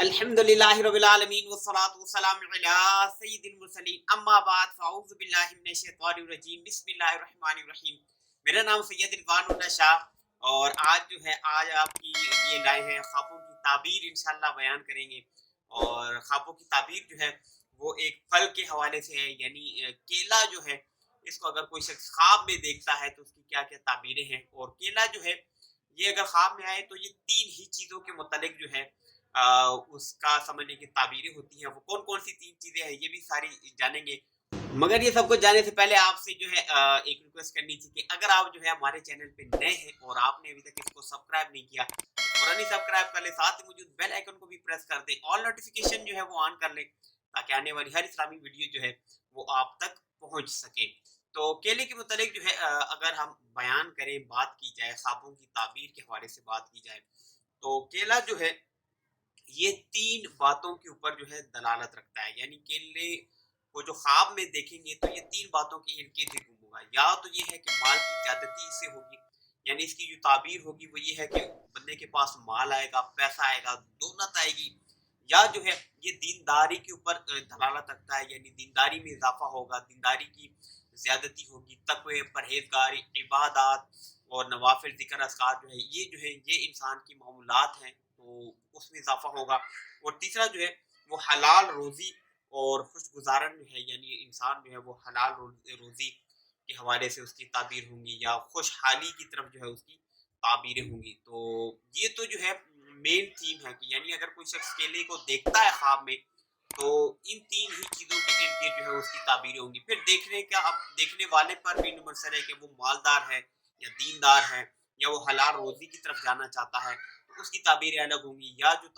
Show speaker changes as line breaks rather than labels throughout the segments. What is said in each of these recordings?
الحمدللہ رب العالمین والصلاة والسلام علی سید المرسلین اما بعد فاعوذ باللہ من الشیطان الرجیم بسم اللہ الرحمن الرحیم۔ میرا نام سید رضوان اللہ شاہ اور آج آپ کی یہ لائے ہیں خوابوں کی تعبیر انشاءاللہ بیان کریں گے۔ اور خوابوں کی تعبیر جو ہے وہ ایک پھل کے حوالے سے ہے، یعنی کیلا جو ہے اس کو اگر کوئی شخص خواب میں دیکھتا ہے تو اس کی کیا کیا تعبیریں ہیں۔ اور کیلا جو ہے یہ اگر خواب میں آئے تو یہ تین ہی چیزوں کے متعلق جو ہے اس کا سمجھنے کی تعبیریں ہوتی ہیں۔ وہ کون کون سی تین چیزیں ہیں یہ بھی ساری جانیں گے، مگر یہ سب کچھ جانے سے پہلے آپ سے جو ہے ایک ریکویسٹ کرنی تھی کہ اگر آپ جو ہے ہمارے چینل پہ نئے ہیں اور آپ نے ابھی تک اس کو سبسکرائب نہیں کیا فوراً ہی سبسکرائب کر لیں، ساتھ ہی موجود بیل آئیکن کو بھی پریس کر دیں، آل نوٹیفیکیشن جو ہے وہ آن کر لیں تاکہ آنے والی ہر اسلامی ویڈیو جو ہے وہ آپ تک پہنچ سکے۔ تو کیلے کے متعلق جو ہے اگر ہم بیان کریں، بات کی جائے، خوابوں کی تعبیر کے حوالے سے بات کی جائے تو کیلا جو ہے یہ تین باتوں کے اوپر جو ہے دلالت رکھتا ہے، یعنی کیلے کو جو خواب میں دیکھیں گے تو یہ تین باتوں کی ارد گرد ہی گھوم ہوگا۔ یا تو یہ ہے کہ مال کی زیادتی اس سے ہوگی، یعنی اس کی جو تعبیر ہوگی وہ یہ ہے کہ بندے کے پاس مال آئے گا، پیسہ آئے گا، دولت آئے گی۔ یا جو ہے یہ دینداری کے اوپر دلالت رکھتا ہے، یعنی دینداری میں اضافہ ہوگا، دینداری کی زیادتی ہوگی، تقوی، پرہیزگاری، عبادات اور نوافل، ذکر اذکار جو ہے یہ انسان کی معمولات ہیں تو اس میں اضافہ ہوگا۔ اور تیسرا جو ہے وہ حلال روزی اور خوش گزارن جو ہے، یعنی انسان جو ہے وہ حلال روزی کے حوالے سے اس کی تعبیر ہوں گی، یا خوشحالی کی طرف جو ہے اس کی تعبیریں ہوں گی۔ تو یہ تو جو ہے مین تھیم ہے کہ یعنی اگر کوئی شخص کیلے کو دیکھتا ہے خواب میں تو ان تین ہی چیزوں کے ارد گرد جو ہے اس کی تعبیریں ہوں گی۔ پھر دیکھنے والے پر بھی منحصر ہے کہ وہ مالدار ہے یا دیندار ہے یا وہ حلال روزی کی طرف جانا چاہتا ہے، اس کی تعبیریں الگ ہوں گی۔ یا جو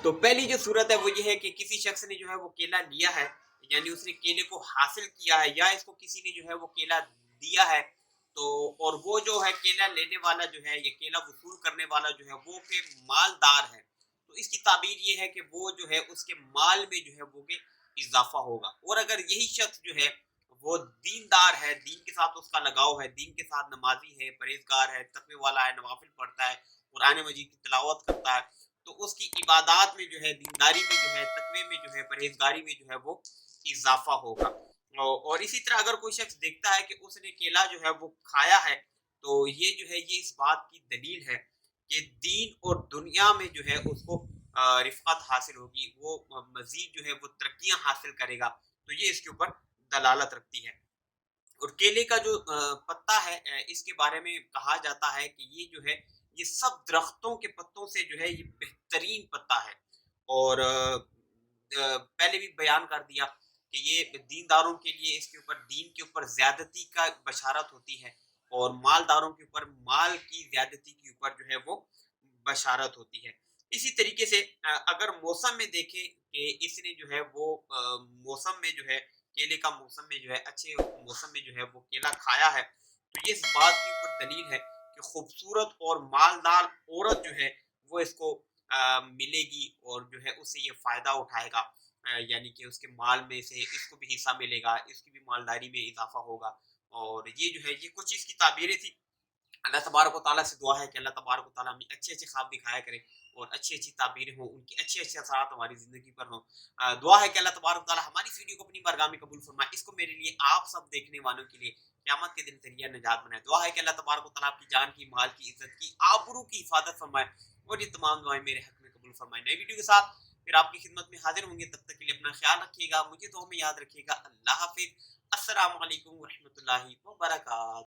تو پہلی جو صورت ہے وہ یہ ہے کہ کسی شخص نے جو ہے وہ کیلا لیا ہے، یعنی اس نے کیلے کو حاصل کیا ہے، یا اس کو کسی نے جو ہے وہ کیلا دیا ہے تو، اور وہ جو ہے کیلا لینے والا جو ہے یا کیلا وصول کرنے والا جو ہے وہ کہ مالدار ہے، تو اس کی تعبیر یہ ہے کہ وہ جو ہے اس کے مال میں جو ہے وہ کہ اضافہ ہوگا۔ اور اگر یہی شخص جو ہے وہ دیندار ہے، دین کے ساتھ اس کا لگاؤ ہے، دین کے ساتھ نمازی ہے، پرہیزگار ہے، تقوی والا ہے، نوافل پڑھتا ہے، قرآن مجید کی تلاوت کرتا ہے، تو اس کی عبادات میں جو ہے، دینداری میں جو ہے، تقوی میں جو ہے، پرہیزگاری میں جو ہے وہ اضافہ ہوگا۔ اور اسی طرح اگر کوئی شخص دیکھتا ہے کہ اس نے کیلا جو ہے وہ کھایا ہے تو یہ جو ہے یہ اس بات کی دلیل ہے کہ دین اور دنیا میں جو ہے اس کو رفقت حاصل ہوگی، وہ مزید جو ہے وہ ترقیاں حاصل کرے گا، تو یہ اس کے اوپر دلالت رکھتی ہے۔ اور کیلے کا جو پتا ہے اس کے بارے میں کہا جاتا ہے کہ یہ جو ہے یہ سب درختوں کے پتوں سے جو ہے یہ بہترین پتا ہے۔ اور پہلے بھی بیان کر دیا کہ یہ دینداروں کے لیے اس کے اوپر دین کے اوپر زیادتی کا بشارت ہوتی ہے، اور مالداروں کے اوپر مال کی زیادتی کے اوپر جو ہے وہ بشارت ہوتی ہے۔ اسی طریقے سے اگر موسم میں دیکھیں کہ اس نے جو ہے وہ موسم میں جو ہے کیلے کا موسم میں جو ہے اچھے موسم میں جو ہے وہ کیلا کھایا ہے تو یہ اس بات کے اوپر دلیل ہے کہ خوبصورت اور مالدار عورت جو ہے وہ اس کو ملے گی اور جو ہے اس سے یہ فائدہ اٹھائے گا، یعنی کہ اس کے مال میں سے اس کو بھی حصہ ملے گا، اس کی بھی مالداری میں اضافہ ہوگا۔ اور یہ جو ہے یہ کچھ اس کی تعبیریں تھی۔ اللہ تبارک و تعالیٰ سے دعا ہے کہ اللہ تبارک و تعالیٰ ہمیں اچھے خواب دکھایا کرے اور اچھی تعبیریں ہوں، ان کی اچھے اثرات ہماری زندگی پر ہوں۔ دعا ہے کہ اللہ تبارک و تعالیٰ ہماری اس ویڈیو کو اپنی بارگاہ میں قبول فرمائے، اس کو میرے لیے، آپ سب دیکھنے والوں کے لیے قیامت کے دن ذریعہ نجات بنائے۔ دعا ہے کہ اللہ تبارک و تعالیٰ آپ کی جان کی، مال کی، عزت کی، آبرو کی حفاظت فرمائے، اور یہ تمام دعائیں میرے حق میں قبول فرمائے۔ نئی ویڈیو کے ساتھ پھر آپ کی خدمت میں حاضر ہوں گے، تب تک کے لیے اپنا خیال رکھیے گا، مجھے دعاؤں میں یاد رکھیے گا۔ اللہ حافظ، السلام علیکم ورحمۃ اللہ وبرکاتہ۔